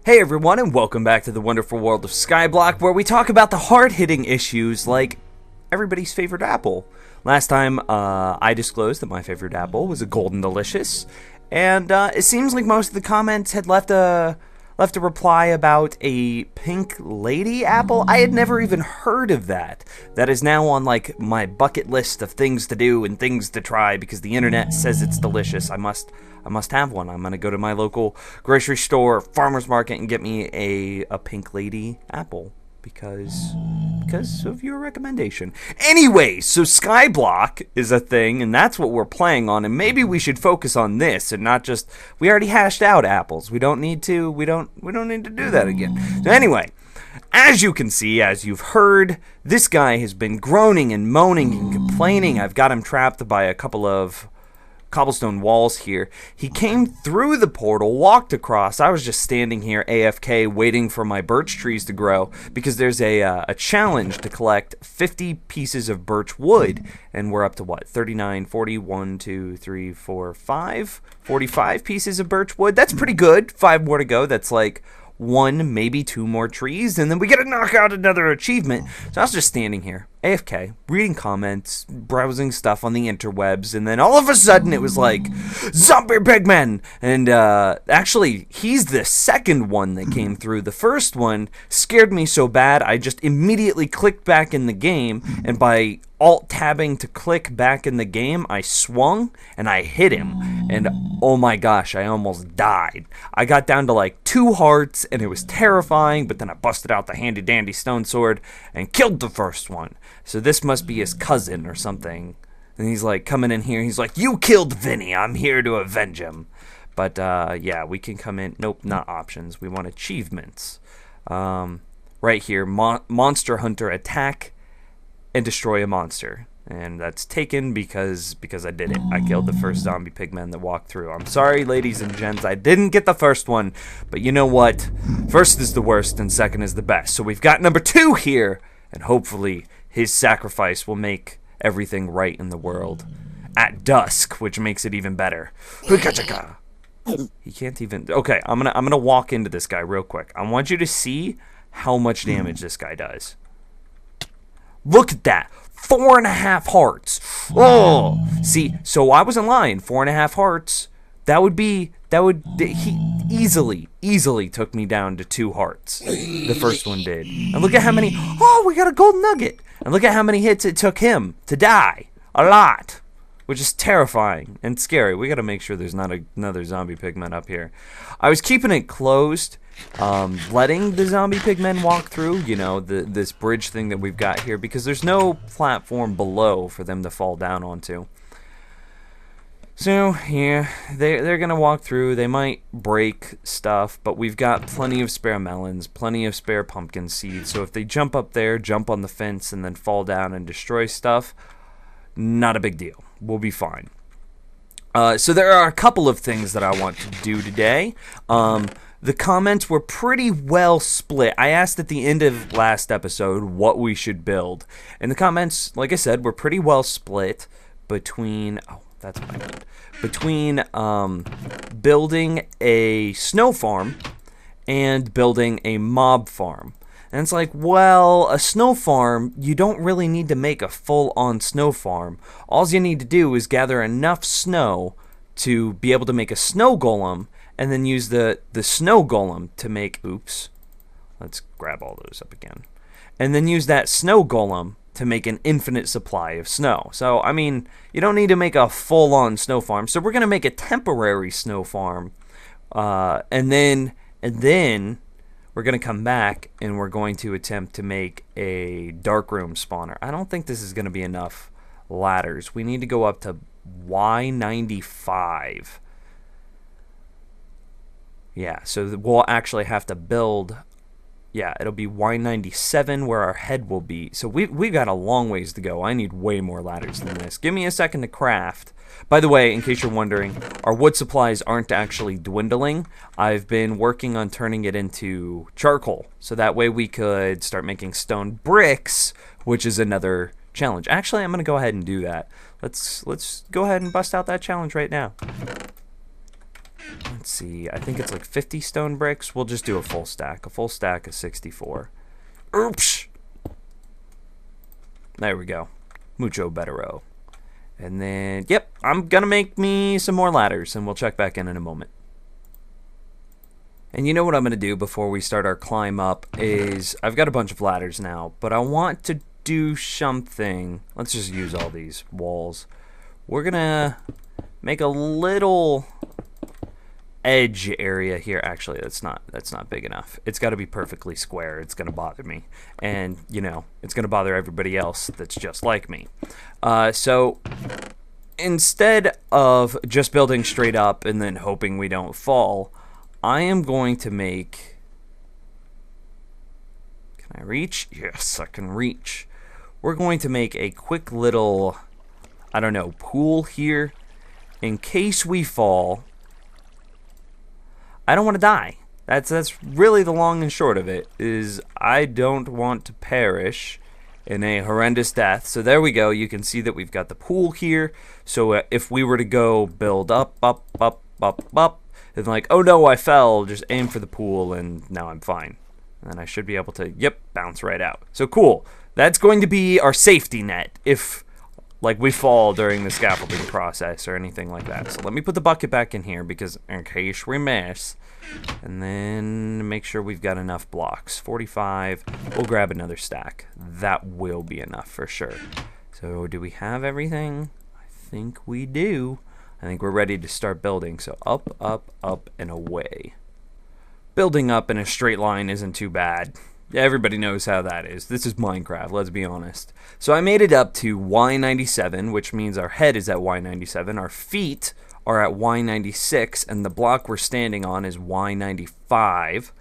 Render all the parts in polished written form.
Hey everyone, and welcome back to the wonderful world of Skyblock, where we talk about the hard-hitting issues like everybody's favorite apple. Last time, I disclosed that my favorite apple was a Golden Delicious, and it seems like most of the comments had left a reply about a Pink Lady apple. I had never even heard of that. That is now on like my bucket list of things to do and things to try because the internet says it's delicious. I must have one. I'm gonna go to my local grocery store, farmer's market, and get me a Pink Lady apple because of your recommendation. Anyway, so Skyblock is a thing, and that's what we're playing on. And maybe we should focus on this and not just. We already hashed out apples. We don't need to. We don't need to do that again. So anyway. As you can see, as you've heard, this guy has been groaning and moaning and complaining. I've got him trapped by a couple of cobblestone walls here. He came through the portal, walked across. I was just standing here AFK waiting for my birch trees to grow because there's a challenge to collect 50 pieces of birch wood, and we're up to what, 39, 40, 1, 2, 3, 4, 5, 45 pieces of birch wood. That's pretty good. 5 more to go. That's like 1, maybe 2 more trees, and then we get to knock out another achievement. So I was just standing here, AFK, reading comments, browsing stuff on the interwebs, and then all of a sudden it was like, zombie pigmen! And actually, he's the second one that came through. The first one scared me so bad, I just immediately clicked back in the game, and by alt-tabbing to click back in the game, I swung, and I hit him, and oh my gosh, I almost died. I got down to like 2 hearts, and it was terrifying, but then I busted out the handy-dandy stone sword and killed the first one. So this must be his cousin or something. And he's like coming in here, he's like, you killed Vinny, I'm here to avenge him. But yeah, we can come in, nope, not options, we want achievements. Right here, Monster Hunter attack and destroy a monster, and that's taken because I did it. I killed the first zombie pigman that walked through. I'm sorry, ladies and gents, I didn't get the first one, but you know what? First is the worst and second is the best. So we've got number 2 here, and hopefully his sacrifice will make everything right in the world at dusk, which makes it even better. He can't even. Okay, I'm gonna walk into this guy real quick. I want you to see how much damage this guy does. Look at that. 4.5 hearts. Oh, see, so I wasn't lying. 4.5 hearts. He easily took me down to 2 hearts. The first one did. And look at how many. Oh, we got a gold nugget. And look at how many hits it took him to die. A lot. Which is terrifying and scary. We got to make sure there's not another zombie pigman up here. I was keeping it closed. Letting the zombie pigmen walk through, you know, this bridge thing that we've got here, because there's no platform below for them to fall down onto. So yeah, they're gonna walk through. They might break stuff, but we've got plenty of spare melons, plenty of spare pumpkin seeds, so if they jump up there, jump on the fence, and then fall down and destroy stuff, not a big deal. We'll be fine. So there are a couple of things that I want to do today. The comments were pretty well split. I asked at the end of last episode what we should build. And the comments, like I said, were pretty well split between... Oh, that's what I meant. Between building a snow farm and building a mob farm. And it's like, well, a snow farm, you don't really need to make a full-on snow farm. All you need to do is gather enough snow to be able to make a snow golem, and then use the snow golem to make, oops, let's grab all those up again, and then use that snow golem to make an infinite supply of snow. So, I mean, you don't need to make a full-on snow farm. So we're going to make a temporary snow farm, and then we're going to come back and we're going to attempt to make a dark room spawner. I don't think this is going to be enough ladders. We need to go up to Y95. Yeah, so we'll actually have to build, yeah, it'll be Y97 where our head will be. So we've got a long ways to go. I need way more ladders than this. Give me a second to craft. By the way, in case you're wondering, our wood supplies aren't actually dwindling. I've been working on turning it into charcoal. So that way we could start making stone bricks, which is another challenge. Actually, I'm going to go ahead and do that. Let's go ahead and bust out that challenge right now. Let's see, I think it's like 50 stone bricks. We'll just do a full stack. A full stack is 64. Oops! There we go. Mucho bettero. And then, yep, I'm gonna make me some more ladders, and we'll check back in a moment. And you know what I'm gonna do before we start our climb up is, I've got a bunch of ladders now, but I want to do something. Let's just use all these walls. We're gonna make a little edge area here. Actually, that's not big enough. It's got to be perfectly square. It's gonna bother me, and you know, it's gonna bother everybody else that's just like me. So instead of just building straight up and then hoping we don't fall, I am going to make... Can I reach? Yes, I can reach. We're going to make a quick little, I don't know, pool here in case we fall. I don't want to die. That's really the long and short of it, is I don't want to perish in a horrendous death. So there we go. You can see that we've got the pool here. So if we were to go build up, and like, oh no, I fell, just aim for the pool and now I'm fine. And I should be able to, yep, bounce right out. So cool. That's going to be our safety net if like we fall during the scaffolding process or anything like that. So let me put the bucket back in here because in case we miss. And then make sure we've got enough blocks. 45. We'll grab another stack. That will be enough for sure. So do we have everything? I think we do. I think we're ready to start building. So up, up, up, and away. Building up in a straight line isn't too bad. Everybody knows how that is. This is Minecraft, let's be honest. So I made it up to Y97, which means our head is at Y97. Our feet are at Y96, and the block we're standing on is Y95.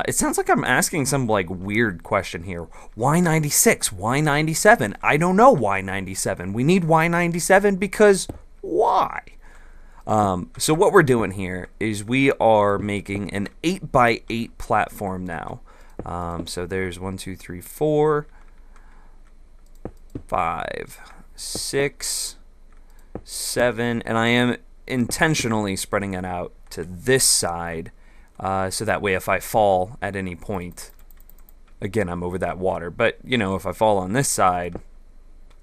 It sounds like I'm asking some like weird question here. Y96, Y97. I don't know Y97. We need Y97 because why? So what we're doing here is we are making an 8x8 platform now. So there's 1, 2, 3, 4, 5, 6, 7, and I am intentionally spreading it out to this side, so that way if I fall at any point, again, I'm over that water. But you know, if I fall on this side,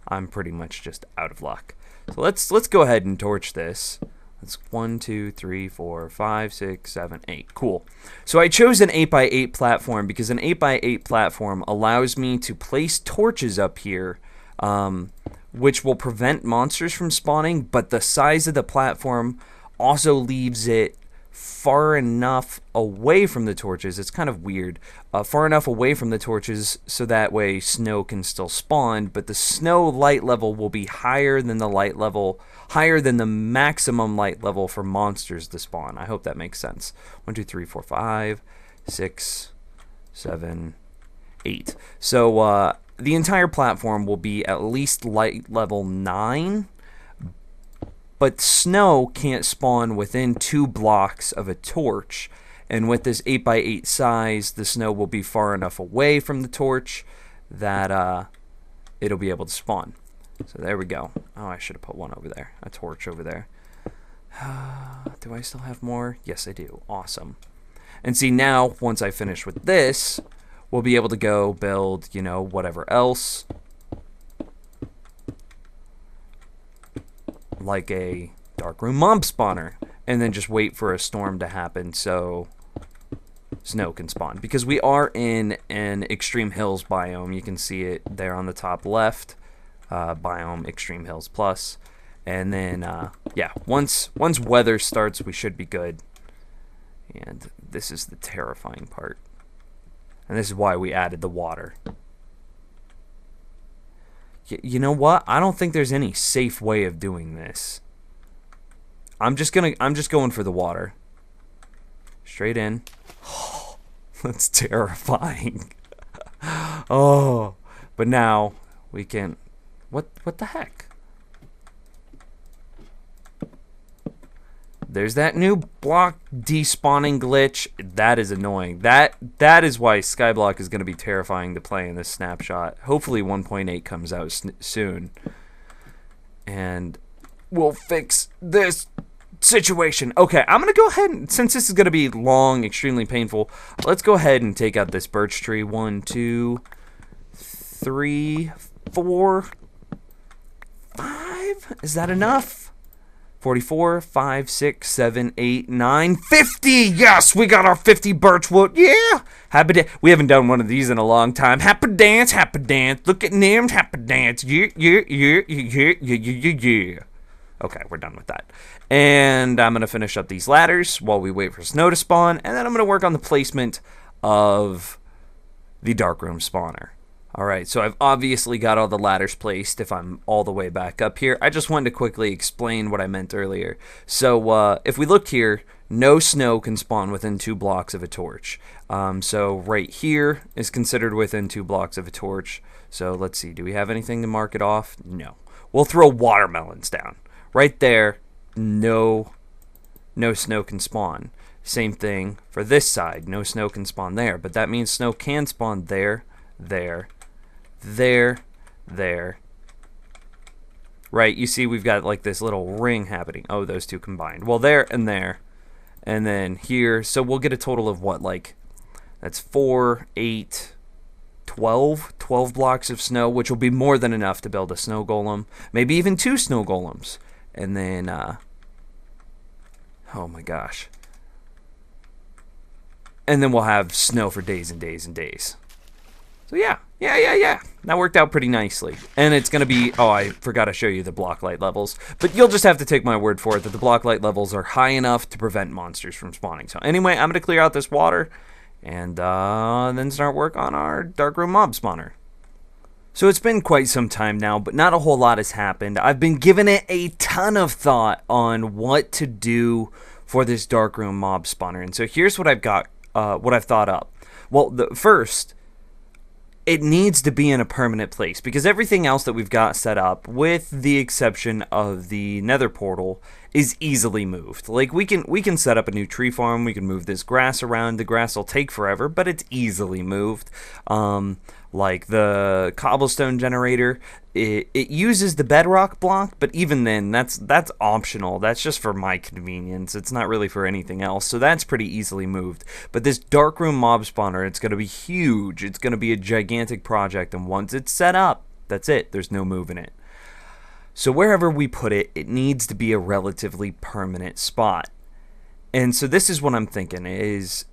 I'm pretty much just out of luck. So let's go ahead and torch this. That's 1, 2, 3, 4, 5, 6, 7, 8. Cool. So I chose an 8x8 platform because an 8x8 platform allows me to place torches up here, which will prevent monsters from spawning, but the size of the platform also leaves it far enough away from the torches. It's kind of weird. Far enough away from the torches so that way snow can still spawn, but the snow light level will be higher than the maximum light level for monsters to spawn. I hope that makes sense. 1, 2, 3, 4, 5, 6, 7, 8. So the entire platform will be at least light level 9. But snow can't spawn within 2 blocks of a torch. And with this 8x8 size, the snow will be far enough away from the torch that it'll be able to spawn. So there we go. Oh, I should have put one over there. A torch over there. Do I still have more? Yes, I do. Awesome. And see, now, once I finish with this, we'll be able to go build, you know, whatever else. Like a darkroom mob spawner, and then just wait for a storm to happen so snow can spawn, because we are in an extreme hills biome. You can see it there on the top left, biome extreme hills plus, and then yeah, once weather starts we should be good. And this is the terrifying part, and this is why we added the water. You know what? I don't think there's any safe way of doing this. I'm just going for the water. Straight in. Oh, that's terrifying. Oh, but now we can. What the heck? There's that new block despawning glitch. That is annoying. That is why Skyblock is going to be terrifying to play in this snapshot. Hopefully 1.8 comes out soon. And we'll fix this situation. Okay, I'm gonna go ahead and, since this is gonna be long, extremely painful, let's go ahead and take out this birch tree. 1, 2, 3, 4, 5. Is that enough? 44, 5, 6, 7, 8, 9, 50. Yes, we got our 50 birch wood. Yeah. Happy dance. We haven't done one of these in a long time. Happy dance, happy dance. Look at them, happy dance. Yeah, yeah, yeah, yeah, yeah, yeah, yeah. Okay, we're done with that. And I'm going to finish up these ladders while we wait for snow to spawn. And then I'm going to work on the placement of the darkroom spawner. Alright, so I've obviously got all the ladders placed if I'm all the way back up here. I just wanted to quickly explain what I meant earlier. So if we look here, no snow can spawn within 2 blocks of a torch. So right here is considered within 2 blocks of a torch. So let's see, do we have anything to mark it off? No. We'll throw watermelons down. Right there, no snow can spawn. Same thing for this side, no snow can spawn there. But that means snow can spawn there, there, there. Right, you see we've got like this little ring happening. Oh, those two combined. Well, there. And then here. So we'll get a total of what, like, that's 4, 8, 12 blocks of snow, which will be more than enough to build a snow golem. Maybe even 2 snow golems. And then, oh my gosh. And then we'll have snow for days and days and days. So yeah. That worked out pretty nicely. And it's going to be, oh, I forgot to show you the block light levels. But you'll just have to take my word for it that the block light levels are high enough to prevent monsters from spawning. So anyway, I'm going to clear out this water and then start work on our darkroom mob spawner. So it's been quite some time now, but not a whole lot has happened. I've been giving it a ton of thought on what to do for this darkroom mob spawner. And so here's what I've got, what I've thought up. Well, first, it needs to be in a permanent place because everything else that we've got set up, with the exception of the nether portal, is easily moved. Like we can set up a new tree farm, we can move this grass around. The grass will take forever, but it's easily moved. Like the cobblestone generator, it uses the bedrock block, but even then that's optional. That's just for my convenience. It's not really for anything else, so that's pretty easily moved. But this darkroom mob spawner, it's going to be huge. It's going to be a gigantic project, and once it's set up, that's it. There's no moving it. So wherever we put it, it needs to be a relatively permanent spot. And so this is what I'm thinking is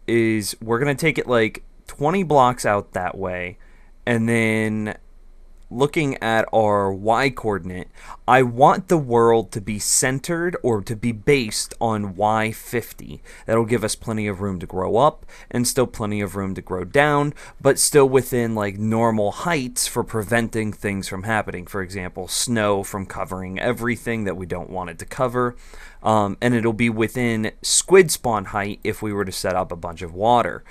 we're going to take it like 20 blocks out that way. And then looking at our Y coordinate, I want the world to be centered or to be based on Y50. That'll give us plenty of room to grow up and still plenty of room to grow down, but still within like normal heights for preventing things from happening. For example, snow from covering everything that we don't want it to cover. And it'll be within squid spawn height if we were to set up a bunch of water.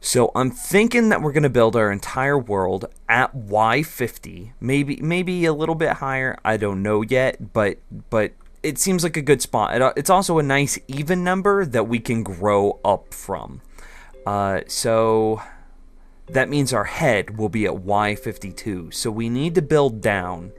So I'm thinking that we're going to build our entire world at Y50, maybe a little bit higher. I don't know yet, but it seems like a good spot. It's also a nice even number that we can grow up from. So that means our head will be at Y52. So we need to build down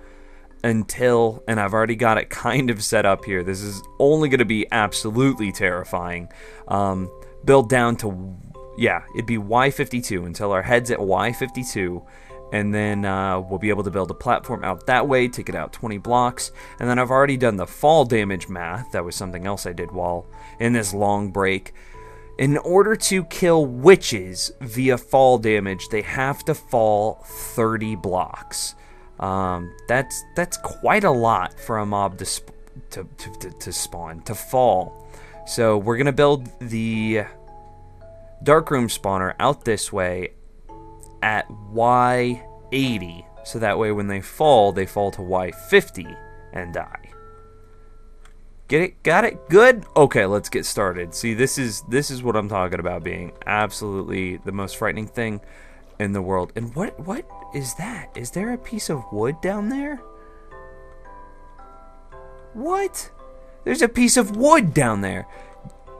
until, and I've already got it kind of set up here. This is only going to be absolutely terrifying. Build down to, yeah, it'd be Y52 until our head's at Y52, and then we'll be able to build a platform out that way, take it out 20 blocks, and then I've already done the fall damage math. That was something else I did while in this long break. In order to kill witches via fall damage, they have to fall 30 blocks. That's quite a lot for a mob to spawn, to fall. So we're going to build the darkroom spawner out this way at Y80, so that way when they fall to Y50 and die. Get it? Got it? Good? Okay, let's get started. See, this is what I'm talking about being absolutely the most frightening thing in the world. And what is that? Is there a piece of wood down there? What? There's a piece of wood down there.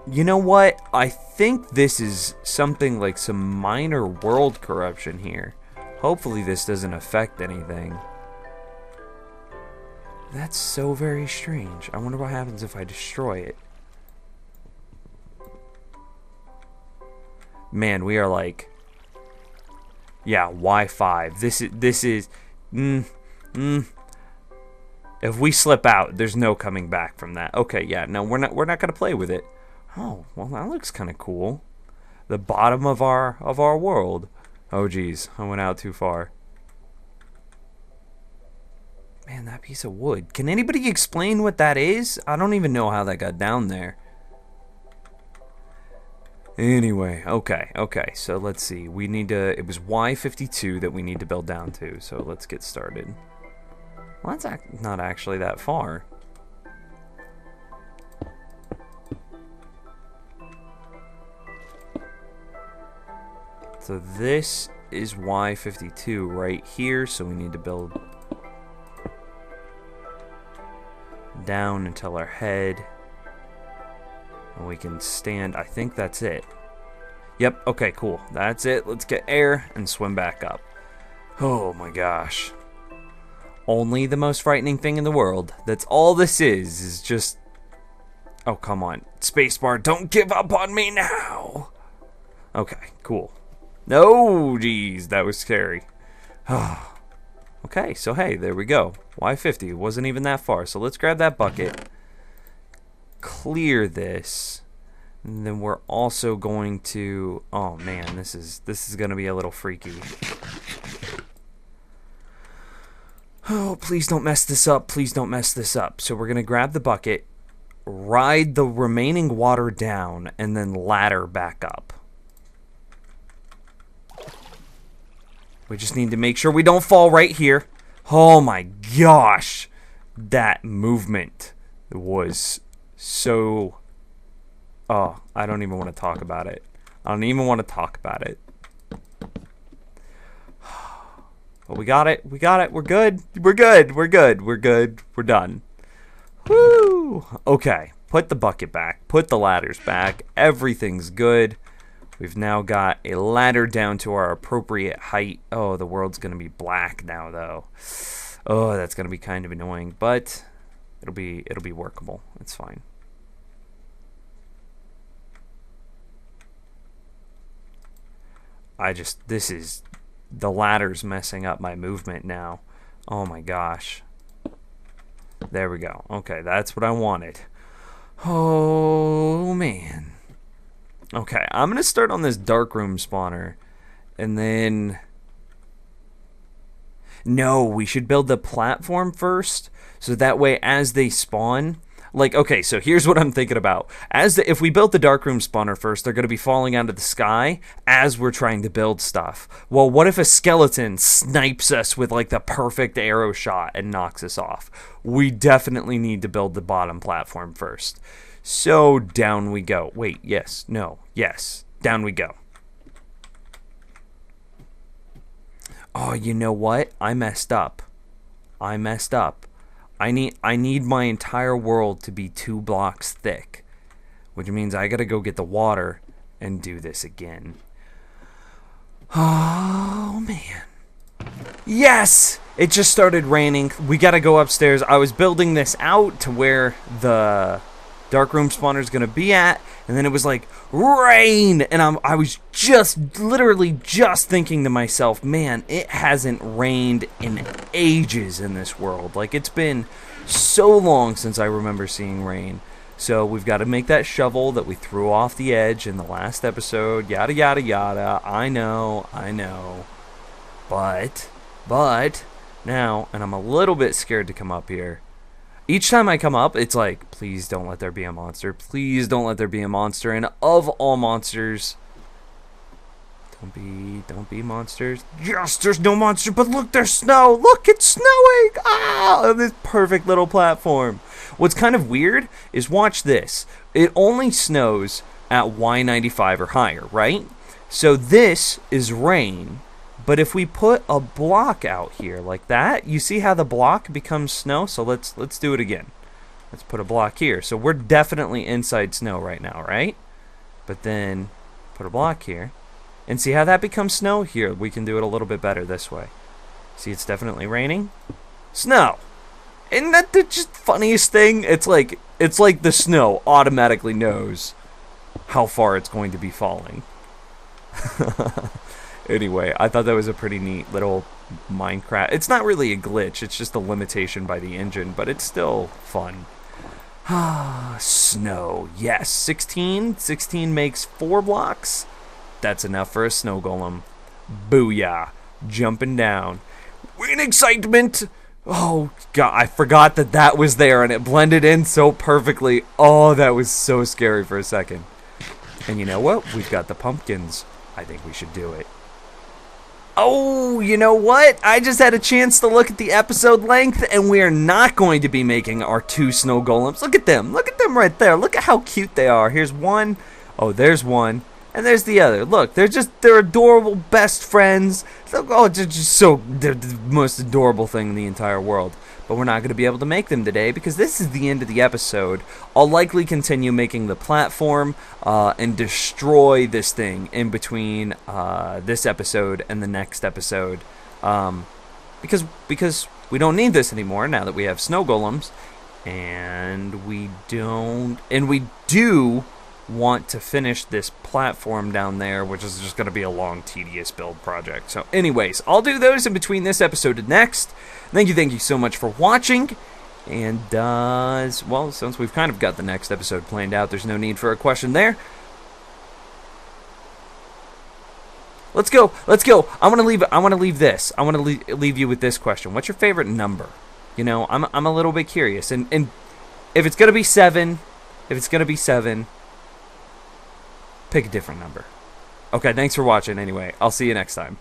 You know what? I think this is something like some minor world corruption here. Hopefully this doesn't affect anything. That's so very strange. I wonder what happens if I destroy it. Man, we are like... Yeah, Y5. This is... If we slip out, there's no coming back from that. Okay, yeah, no, we're not gonna play with it. Oh, well, that looks kind of cool. The bottom of our world. Oh, geez, I went out too far. Man, that piece of wood. Can anybody explain what that is? I don't even know how that got down there. Anyway, okay, so let's see. We need to... It was Y52 that we need to build down to, so let's get started. Well, that's not actually that far. So this is Y52 right here, so we need to build down until our head. And we can stand. I think that's it. Yep, okay, cool. That's it. Let's get air and swim back up. Oh my gosh. Only the most frightening thing in the world. That's all this is just... Oh, come on. Spacebar, don't give up on me now! Okay, cool. No, geez, that was scary. Okay, so hey, there we go. Y50 wasn't even that far. So let's grab that bucket, clear this, and then we're also going to... Oh man, this is gonna be a little freaky. Oh, please don't mess this up. Please don't mess this up. So we're gonna grab the bucket, ride the remaining water down, and then ladder back up. We just need to make sure we don't fall right here. Oh my gosh. That movement was so... Oh, I don't even want to talk about it. I don't even want to talk about it. But we got it. We got it. We're good. We're good. We're good. We're good. We're done. Woo! Okay. Put the bucket back. Put the ladders back. Everything's good. We've now got a ladder down to our appropriate height. Oh, the world's going to be black now, though. Oh, that's going to be kind of annoying, but it'll be workable. It's fine. The ladder's messing up my movement now. Oh my gosh. There we go. Okay, that's what I wanted. Oh, man. Okay, I'm going to start on this darkroom spawner, and then... No, we should build the platform first, so that way as they spawn... Like, okay, so here's what I'm thinking about. If we built the darkroom spawner first, they're going to be falling out of the sky as we're trying to build stuff. Well, what if a skeleton snipes us with, like, the perfect arrow shot and knocks us off? We definitely need to build the bottom platform first. So down we go. Wait, yes, no, yes. Down we go. Oh, you know what? I messed up. I need my entire world to be 2 blocks thick, which means I gotta go get the water and do this again. Oh, man. Yes! It just started raining. We gotta go upstairs. I was building this out to where the darkroom spawner is gonna be at, and then it was like rain, and I was literally just thinking to myself, man, it hasn't rained in ages in this world. Like, it's been so long since I remember seeing rain. So we've got to make that shovel that we threw off the edge in the last episode. Yada yada yada. I know. But now, and I'm a little bit scared to come up here. Each time I come up, it's like, please don't let there be a monster. Please don't let there be a monster. And of all monsters, don't be monsters. Yes, there's no monster, but look, there's snow. Look, it's snowing. Ah, on this perfect little platform. What's kind of weird is, watch this. It only snows at Y95 or higher, right? So this is rain. But if we put a block out here like that, you see how the block becomes snow? So let's do it again. Let's put a block here. So we're definitely inside snow right now, right? But then put a block here. And see how that becomes snow? Here, we can do it a little bit better this way. See, it's definitely raining. Snow! Isn't that the just funniest thing? It's like the snow automatically knows how far it's going to be falling. Anyway, I thought that was a pretty neat little Minecraft. It's not really a glitch, it's just a limitation by the engine, but it's still fun. Snow. Yes, 16. 16 makes 4 blocks. That's enough for a snow golem. Booyah. Jumping down. In excitement. Oh, God, I forgot that was there, and it blended in so perfectly. Oh, that was so scary for a second. And you know what? We've got the pumpkins. I think we should do it. Oh, you know what? I just had a chance to look at the episode length, and we are not going to be making our 2 snow golems. Look at them. Look at them right there. Look at how cute they are. Here's one. Oh, there's one. And there's the other. Look, they're adorable best friends. Oh, they're the most adorable thing in the entire world. But we're not going to be able to make them today because this is the end of the episode. I'll likely continue making the platform and destroy this thing in between this episode and the next episode. Because we don't need this anymore now that we have snow golems. And we do want to finish this platform down there, which is just going to be a long, tedious build project. So anyways, I'll do those in between this episode and next. Thank you so much for watching. And, well, since we've kind of got the next episode planned out, there's no need for a question there. Let's go. I want to leave this. I want to leave you with this question. What's your favorite number? You know, I'm a little bit curious. And if it's going to be 7, pick a different number. Okay, thanks for watching anyway. I'll see you next time.